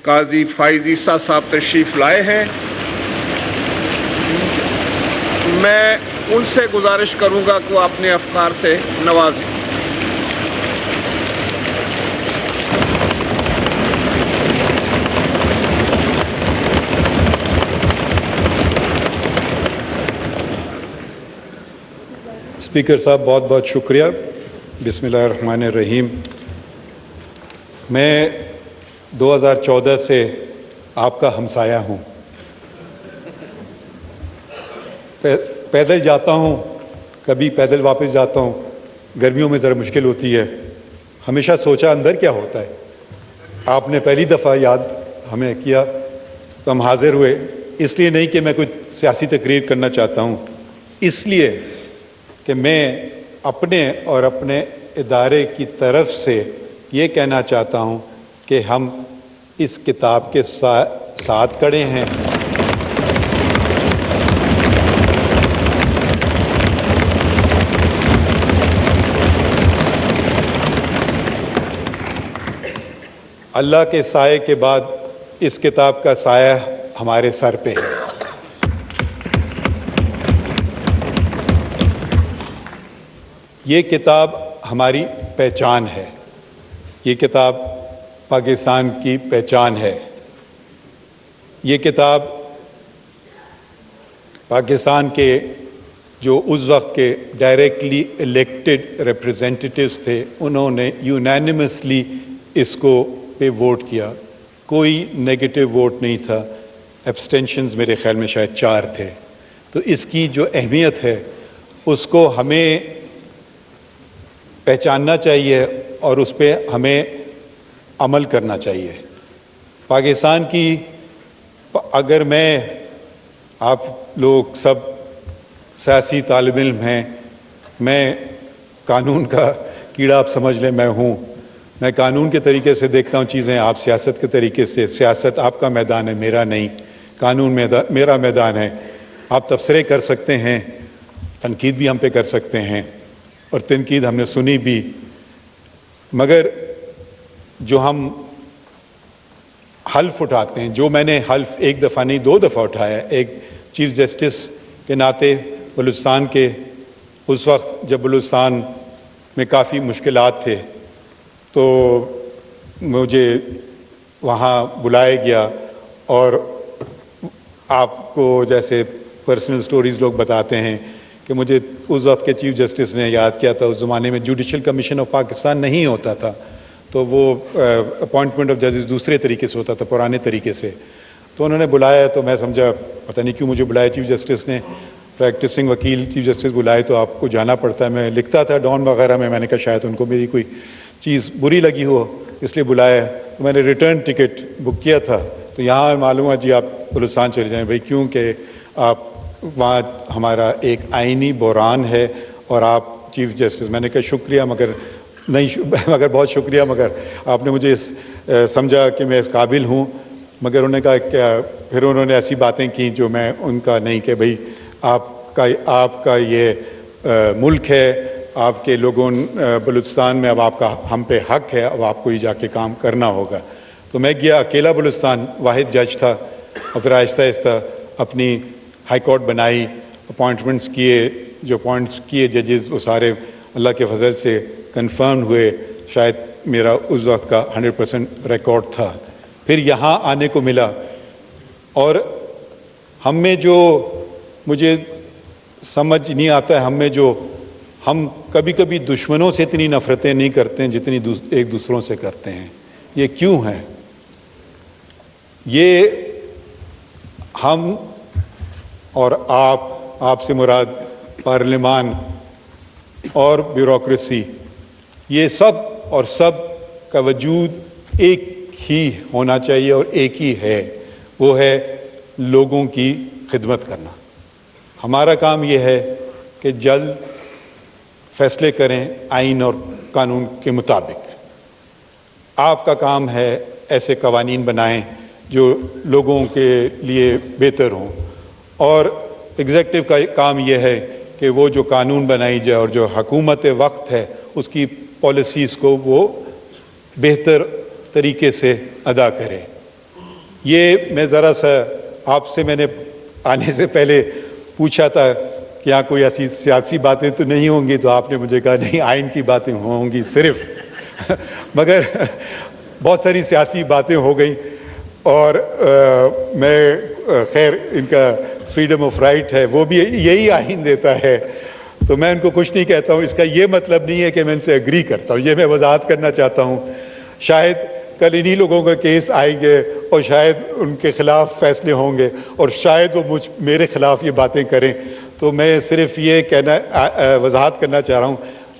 قاضی فائز عیسیٰ صاحب تشریف لائے ہیں. میں ان سے گزارش کروں گا کہ وہ اپنے افکار سے نوازیں. اسپیکر صاحب بہت بہت شکریہ. بسم اللہ الرحمن الرحیم. میں 2014 سے آپ کا ہمسایہ ہوں. پیدل جاتا ہوں, کبھی پیدل واپس جاتا ہوں. گرمیوں میں ذرا مشکل ہوتی ہے. ہمیشہ سوچا اندر کیا ہوتا ہے. آپ نے پہلی دفعہ یاد ہمیں کیا تو ہم حاضر ہوئے. اس لیے نہیں کہ میں کوئی سیاسی تقریر کرنا چاہتا ہوں, اس لیے کہ میں اپنے اور اپنے ادارے کی طرف سے یہ کہنا چاہتا ہوں کہ ہم اس کتاب کے ساتھ کھڑے ہیں. اللہ کے سائے کے بعد اس کتاب کا سایہ ہمارے سر پہ ہے. یہ کتاب ہماری پہچان ہے. یہ کتاب پاکستان کی پہچان ہے. یہ کتاب پاکستان کے جو اس وقت کے ڈائریکٹلی الیکٹڈ ریپرزینٹیٹیوز تھے, انہوں نے یونینیمسلی اس کو پہ ووٹ کیا. کوئی نیگیٹو ووٹ نہیں تھا. ایبسٹینشنز میرے خیال میں شاید 4 تھے. تو اس کی جو اہمیت ہے اس کو ہمیں پہچاننا چاہیے اور اس پہ ہمیں عمل کرنا چاہیے. پاکستان کی اگر آپ لوگ سب سیاسی طالب علم ہیں, میں قانون کا کیڑا آپ سمجھ لیں میں ہوں. میں قانون کے طریقے سے دیکھتا ہوں چیزیں, آپ سیاست کے طریقے سے. سیاست آپ کا میدان ہے, میرا نہیں. قانون میرا میدان ہے. آپ تبصرے کر سکتے ہیں, تنقید بھی ہم پہ کر سکتے ہیں, اور تنقید ہم نے سنی بھی. مگر جو ہم حلف اٹھاتے ہیں, جو میں نے حلف 1 دفعہ نہیں 2 دفعہ اٹھایا, ایک چیف جسٹس کے ناطے بلوچستان کے, اس وقت جب بلوچستان میں کافی مشکلات تھے تو مجھے وہاں بلایا گیا, اور آپ کو جیسے پرسنل سٹوریز لوگ بتاتے ہیں کہ مجھے اس وقت کے چیف جسٹس نے یاد کیا تھا. اس زمانے میں جوڈیشل کمیشن آف پاکستان نہیں ہوتا تھا, تو وہ اپوائنٹمنٹ آف ججز دوسرے طریقے سے ہوتا تھا, پرانے طریقے سے. تو انہوں نے بلایا تو میں سمجھا پتہ نہیں کیوں مجھے بلایا چیف جسٹس نے. پریکٹسنگ وکیل چیف جسٹس بلائے تو آپ کو جانا پڑتا ہے. میں لکھتا تھا ڈان وغیرہ میں نے کہا شاید ان کو میری کوئی چیز بری لگی ہو اس لیے بلایا. تو میں نے ریٹرن ٹکٹ بک کیا تھا. تو یہاں معلوم ہے جی آپ بلوچستان چلے جائیں بھائی, کیوں کہ آپ وہاں ہمارا ایک آئینی بحران ہے اور آپ چیف جسٹس. میں نے کہا شکریہ, مگر بہت شکریہ, مگر آپ نے مجھے سمجھا کہ میں اس قابل ہوں. مگر انہوں نے کہا کہ پھر انہوں نے ایسی باتیں کی جو میں ان کا نہیں, کہ بھئی آپ کا یہ ملک ہے, آپ کے لوگوں بلوچستان میں, اب آپ کا ہم پہ حق ہے, اب آپ کو ہی جا کے کام کرنا ہوگا. تو میں گیا اکیلا بلوچستان, واحد جج تھا, اور پھر آہستہ آہستہ اپنی ہائی کورٹ بنائی, اپوائنٹمنٹس کیے. جو اپوائنٹس کیے ججز وہ سارے اللہ کے فضل سے کنفرم ہوئے. شاید میرا اس وقت کا 100% ریکارڈ تھا. پھر یہاں آنے کو ملا, اور ہم میں جو مجھے سمجھ نہیں آتا ہے, ہم کبھی کبھی دشمنوں سے اتنی نفرتیں نہیں کرتے ہیں جتنی ایک دوسروں سے کرتے ہیں. یہ کیوں ہے؟ یہ ہم اور آپ سے مراد پارلیمان اور بیوروکریسی, یہ سب کا وجود ایک ہی ہونا چاہیے اور ایک ہی ہے, وہ ہے لوگوں کی خدمت کرنا. ہمارا کام یہ ہے کہ جلد فیصلے کریں آئین اور قانون کے مطابق. آپ کا کام ہے ایسے قوانین بنائیں جو لوگوں کے لیے بہتر ہوں, اور ایگزیکٹو کا کام یہ ہے کہ وہ جو قانون بنائی جائے اور جو حکومت وقت ہے اس کی پالیسیز کو وہ بہتر طریقے سے ادا کرے. یہ میں ذرا سا آپ سے میں نے آنے سے پہلے پوچھا تھا کہ یہاں کوئی ایسی سیاسی باتیں تو نہیں ہوں گی، تو آپ نے مجھے کہا نہیں، آئین کی باتیں ہوں گی صرف. مگر بہت ساری سیاسی باتیں ہو گئیں، اور میں خیر ان کا فریڈم آف رائٹ ہے، وہ بھی یہی آئین دیتا ہے، تو میں ان کو کچھ نہیں کہتا ہوں. اس کا یہ مطلب نہیں ہے کہ میں ان سے ایگری کرتا ہوں، یہ میں وضاحت کرنا چاہتا ہوں. شاید کل انہی لوگوں کا کیس آئیں گے اور شاید ان کے خلاف فیصلے ہوں گے، اور شاید وہ میرے خلاف یہ باتیں کریں. تو میں صرف یہ وضاحت کرنا چاہ رہا ہوں.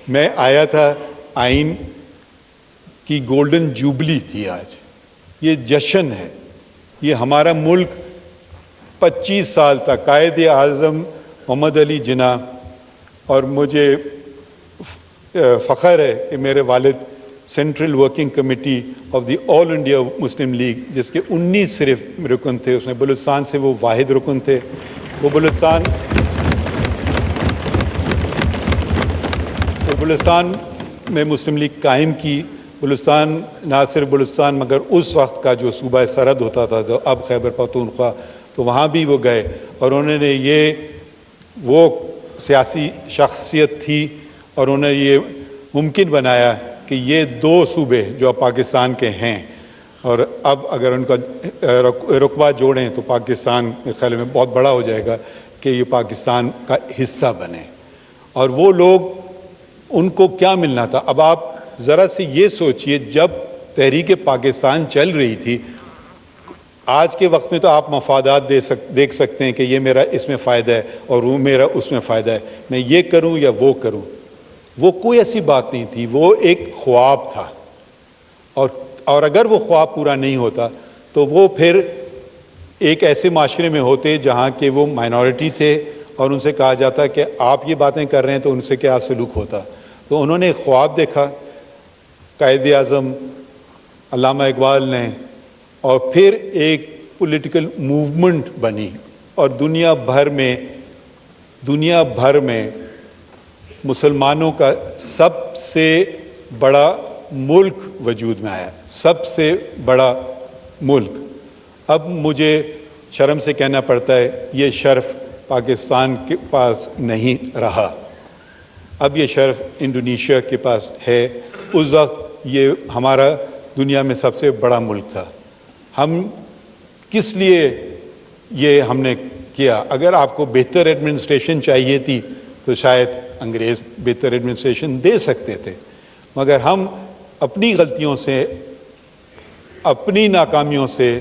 میں آیا تھا، آئین کی گولڈن جوبلی تھی آج، یہ جشن ہے. یہ ہمارا ملک 25 سال تک قائد اعظم محمد علی جناح، اور مجھے فخر ہے کہ میرے والد central working committee of the all India Muslim league, جس کے 19 صرف رکن تھے، اس میں بلوچستان سے وہ واحد رکن تھے. وہ بلوچستان میں مسلم لیگ قائم کی. بلوچستان نہ صرف بلوچستان مگر اس وقت کا جو صوبہ سرحد ہوتا تھا، جو اب خیبر پختونخوا، تو وہاں بھی وہ گئے، اور انہوں نے وہ سیاسی شخصیت تھی، اور انہوں نے یہ ممکن بنایا کہ یہ 2 صوبے جو اب پاکستان کے ہیں، اور اب اگر ان کا رقبہ جوڑیں تو پاکستان کے خیال میں بہت بڑا ہو جائے گا، کہ یہ پاکستان کا حصہ بنے. اور وہ لوگ، ان کو کیا ملنا تھا؟ اب آپ ذرا سے یہ سوچئے، جب تحریک پاکستان چل رہی تھی، آج کے وقت میں تو آپ مفادات دیکھ سکتے ہیں کہ یہ میرا اس میں فائدہ ہے اور وہ میرا اس میں فائدہ ہے، میں یہ کروں یا وہ کروں. وہ کوئی ایسی بات نہیں تھی، وہ ایک خواب تھا، اور اگر وہ خواب پورا نہیں ہوتا تو وہ پھر ایک ایسے معاشرے میں ہوتے جہاں کہ وہ مائنورٹی تھے، اور ان سے کہا جاتا کہ آپ یہ باتیں کر رہے ہیں تو ان سے کیا سلوک ہوتا. تو انہوں نے خواب دیکھا، قائد اعظم علامہ اقبال نے، اور پھر ایک پولیٹیکل موومنٹ بنی، اور دنیا بھر میں مسلمانوں کا سب سے بڑا ملک وجود میں آیا، سب سے بڑا ملک. اب مجھے شرم سے کہنا پڑتا ہے، یہ شرف پاکستان کے پاس نہیں رہا، اب یہ شرف انڈونیشیا کے پاس ہے. اس وقت یہ ہمارا دنیا میں سب سے بڑا ملک تھا. ہم کس لیے یہ ہم نے کیا؟ اگر آپ کو بہتر ایڈمنسٹریشن چاہیے تھی تو شاید انگریز بہتر ایڈمنسٹریشن دے سکتے تھے، مگر ہم اپنی غلطیوں سے، اپنی ناکامیوں سے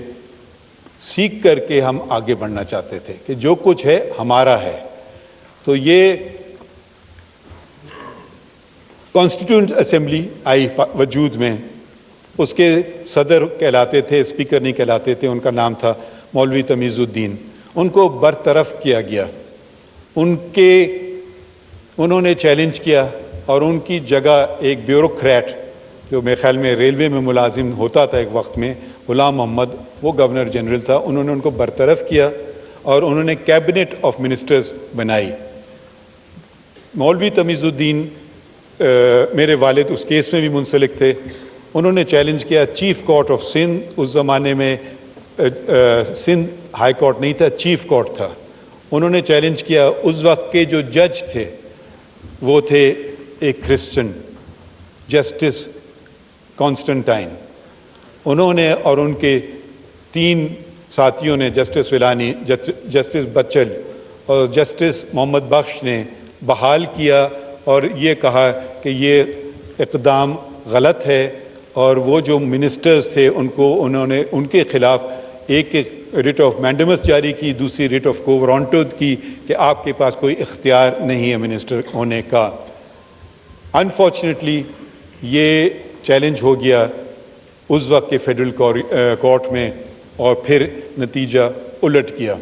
سیکھ کر کے ہم آگے بڑھنا چاہتے تھے کہ جو کچھ ہے ہمارا ہے. تو یہ کانسٹیٹیوئنٹ اسمبلی آئی وجود میں، اس کے صدر کہلاتے تھے، اسپیکر نہیں کہلاتے تھے، ان کا نام تھا مولوی تمیز الدین. ان کو برطرف کیا گیا، انہوں نے چیلنج کیا، اور ان کی جگہ ایک بیوروکریٹ جو میرے خیال میں ریلوے میں ملازم ہوتا تھا ایک وقت میں، غلام محمد، وہ گورنر جنرل تھا. انہوں نے ان کو برطرف کیا اور انہوں نے کیبنٹ آف منسٹرز بنائی. مولوی تمیز الدین، میرے والد اس کیس میں بھی منسلک تھے، انہوں نے چیلنج کیا چیف کورٹ آف سندھ. اس زمانے میں سندھ ہائی کورٹ نہیں تھا، چیف کورٹ تھا. انہوں نے چیلنج کیا. اس وقت کے جو جج تھے وہ تھے ایک کرسچن، جسٹس کانسٹنٹائن. انہوں نے اور ان کے 3 ساتھیوں نے، جسٹس ویلانی، جسٹس بچل اور جسٹس محمد بخش نے بحال کیا، اور یہ کہا کہ یہ اقدام غلط ہے. اور وہ جو منسٹرز تھے انہوں نے ان کے خلاف ایک ریٹ آف مینڈمس جاری کی، دوسری ریٹ آف کو وارنٹڈ کی کہ آپ کے پاس کوئی اختیار نہیں ہے منسٹر ہونے کا. انفارچونیٹلی یہ چیلنج ہو گیا اس وقت کے فیڈرل کورٹ میں، اور پھر نتیجہ الٹ کیا.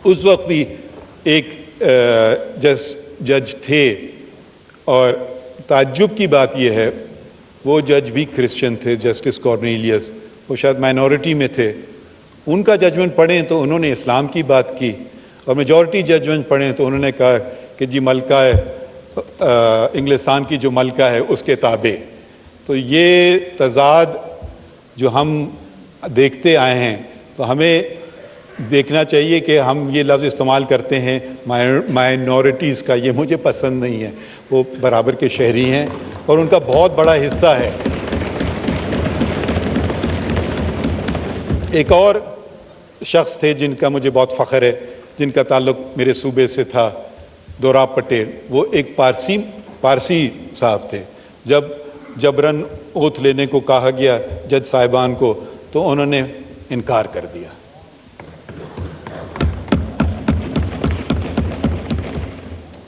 اس وقت بھی ایک جج تھے، اور تعجب کی بات یہ ہے وہ جج بھی کرسچن تھے، جسٹس کارنیلیس. وہ شاید مائنورٹی میں تھے. ان کا ججمنٹ پڑھیں تو انہوں نے اسلام کی بات کی، اور میجورٹی ججمنٹ پڑھیں تو انہوں نے کہا کہ جی ملکہ ہے انگلستان کی جو ملکہ ہے اس کے تابع. تو یہ تضاد جو ہم دیکھتے آئے ہیں تو ہمیں دیکھنا چاہیے کہ ہم یہ لفظ استعمال کرتے ہیں مائنورٹیز کا، یہ مجھے پسند نہیں ہے. وہ برابر کے شہری ہیں اور ان کا بہت بڑا حصہ ہے. ایک اور شخص تھے جن کا مجھے بہت فخر ہے، جن کا تعلق میرے صوبے سے تھا، دوراب پٹیل. وہ ایک پارسی صاحب تھے. جب جبراً اوتھ لینے کو کہا گیا جج صاحبان کو تو انہوں نے انکار کر دیا.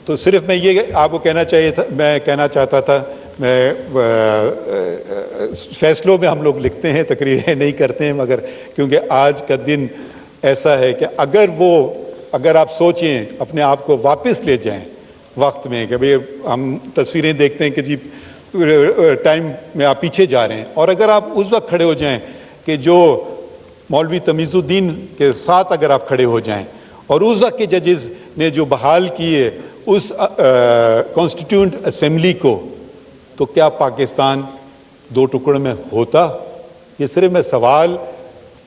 تو صرف میں یہ آپ کو کہنا چاہتا تھا، میں فیصلوں میں ہم لوگ لکھتے ہیں، تقریریں نہیں کرتے ہیں، مگر کیونکہ آج کا دن ایسا ہے کہ اگر آپ سوچیں، اپنے آپ کو واپس لے جائیں وقت میں کہ بھئی ہم تصویریں دیکھتے ہیں کہ جی ٹائم میں آپ پیچھے جا رہے ہیں، اور اگر آپ اس وقت کھڑے ہو جائیں کہ جو مولوی تمیز الدین کے ساتھ اگر آپ کھڑے ہو جائیں اور اس وقت کے ججز نے جو بحال کیے اس کانسٹیٹیوئنٹ اسمبلی کو، تو کیا پاکستان دو ٹکڑوں میں ہوتا؟ یہ صرف میں سوال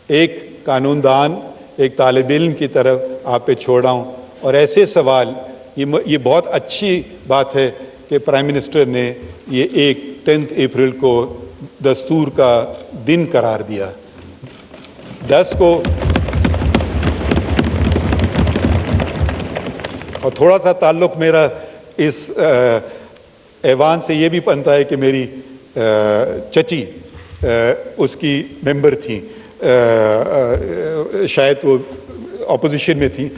ایک قانون دان، ایک طالب علم کی طرف آپ پہ چھوڑا ہوں. اور ایسے سوال، یہ بہت اچھی بات ہے کہ پرائم منسٹر نے یہ 10 اپریل کو دستور کا دن قرار دیا. 10 کو اور تھوڑا سا تعلق میرا اس ایوان سے یہ بھی بنتا ہے کہ میری چچی اس کی ممبر تھیں، شاید وہ اپوزیشن میں تھیں.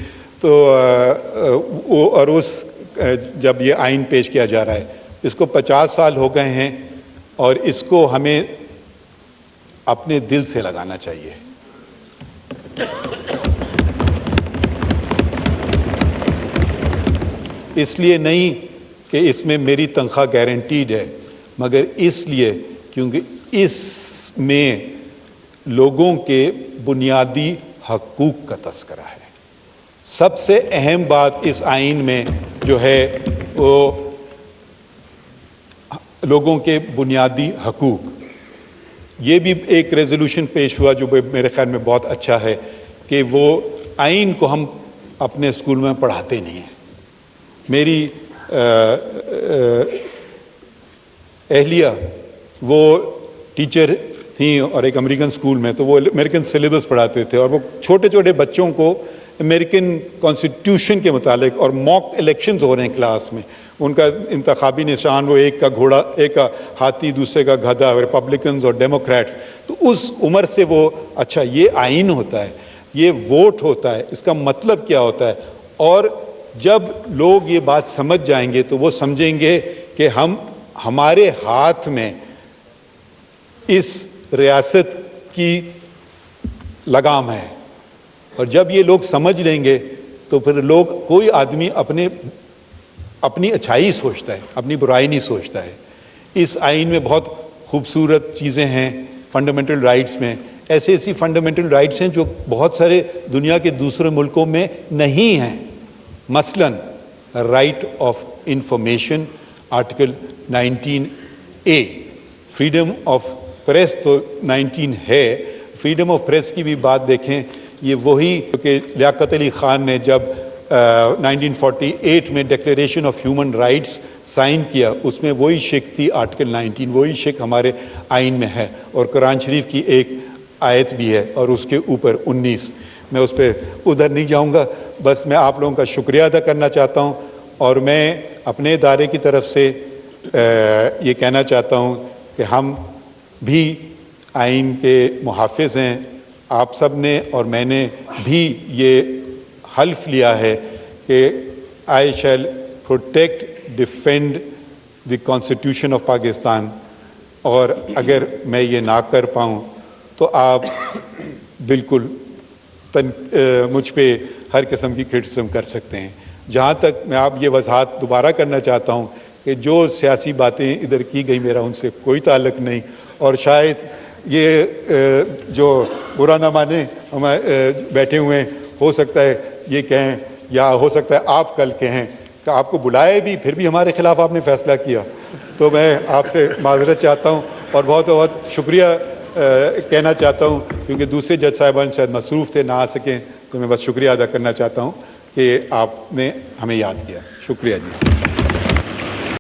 تو اور جب یہ آئین پیش کیا جا رہا ہے، اس کو 50 سال ہو گئے ہیں اور اس کو ہمیں اپنے دل سے لگانا چاہیے. اس لیے نہیں کہ اس میں میری تنخواہ گارنٹیڈ ہے، مگر اس لیے کیونکہ اس میں لوگوں کے بنیادی حقوق کا تذکرہ ہے. سب سے اہم بات اس آئین میں جو ہے وہ لوگوں کے بنیادی حقوق. یہ بھی ایک ریزولوشن پیش ہوا جو میرے خیال میں بہت اچھا ہے کہ وہ آئین کو ہم اپنے اسکول میں پڑھاتے نہیں ہیں. میری اہلیہ وہ ٹیچر تھیں اور ایک امریکن اسکول میں، تو وہ امریکن سلیبس پڑھاتے تھے اور وہ چھوٹے چھوٹے بچوں کو امریکن کانسٹیٹیوشن کے متعلق، اور موک الیکشنز ہو رہے ہیں کلاس میں، ان کا انتخابی نشان وہ ایک کا گھوڑا، ایک کا ہاتھی، دوسرے کا گدھا، ریپبلکنز اور ڈیموکریٹس. تو اس عمر سے وہ اچھا یہ آئین ہوتا ہے، یہ ووٹ ہوتا ہے، اس کا مطلب کیا ہوتا ہے. اور جب لوگ یہ بات سمجھ جائیں گے تو وہ سمجھیں گے کہ ہمارے ہاتھ میں اس ریاست کی لگام ہے. اور جب یہ لوگ سمجھ لیں گے تو پھر کوئی آدمی اپنی اچھائی سوچتا ہے، اپنی برائی نہیں سوچتا ہے. اس آئین میں بہت خوبصورت چیزیں ہیں فنڈامنٹل رائٹس میں. ایسی فنڈامنٹل رائٹس ہیں جو بہت سارے دنیا کے دوسرے ملکوں میں نہیں ہیں. مثلاً right of information, article 19A. Freedom of press تو 19 ہے. فریڈم آف پریس کی بھی بات دیکھیں، یہ وہی کہ لیاقت علی خان نے جب 1948 میں declaration of human rights sign کیا، اس میں وہی شک تھی آرٹیکل 19، وہی شک ہمارے آئین میں ہے. اور قرآن شریف کی ایک آیت بھی ہے اور اس کے اوپر 19. میں اس پہ ادھر نہیں جاؤں گا، بس میں آپ لوگوں کا شکریہ ادا کرنا چاہتا ہوں. اور میں اپنے ادارے کی طرف سے یہ کہنا چاہتا ہوں کہ ہم بھی آئین کے محافظ ہیں. آپ سب نے اور میں نے بھی یہ حلف لیا ہے کہ I shall protect, defend the constitution of Pakistan. اور اگر میں یہ نہ کر پاؤں تو آپ بالکل مجھ پہ ہر قسم کی کرٹیسزم کر سکتے ہیں. جہاں تک میں آپ یہ وضاحت دوبارہ کرنا چاہتا ہوں کہ جو سیاسی باتیں ادھر کی گئی میرا ان سے کوئی تعلق نہیں. اور شاید یہ جو برا نہ مانے ہم بیٹھے ہوئے ہو سکتا ہے یہ کہیں، یا ہو سکتا ہے آپ کل کہیں کہ آپ کو بلائے بھی پھر بھی ہمارے خلاف آپ نے فیصلہ کیا. تو میں آپ سے معذرت چاہتا ہوں اور بہت بہت شکریہ کہنا چاہتا ہوں کیونکہ دوسرے جج صاحبان شاید مصروف تھے، نہ آ سکیں، تو میں بس شکریہ ادا کرنا چاہتا ہوں کہ آپ نے ہمیں یاد کیا. شکریہ جی.